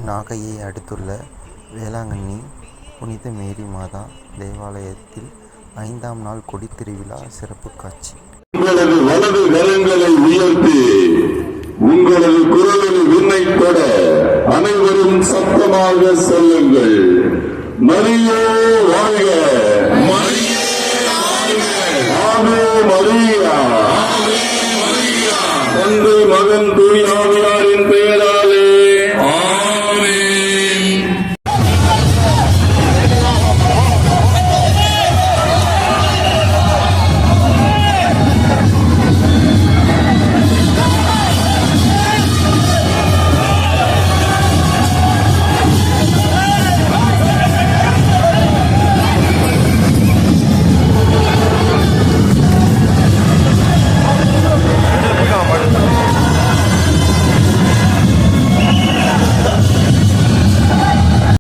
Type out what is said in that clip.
நாகையை அடுத்துள்ள வேளாங்கண்ணி புனித மேரி மாதா தேவாலயத்தில் 5ஆம் நாள் கொடித்திருவிழா சிறப்பு காட்சி. உங்களது வலது கரங்களை உயர்த்தி உங்களது குரலில் விண்ணை தொட அனைவரும் சத்தமாக சொல்லுங்கள். மரியே வாழ்க, மரியே வாழ்க, ஆவே மரியா, தந்தை மகன் தூய் ஆவியார்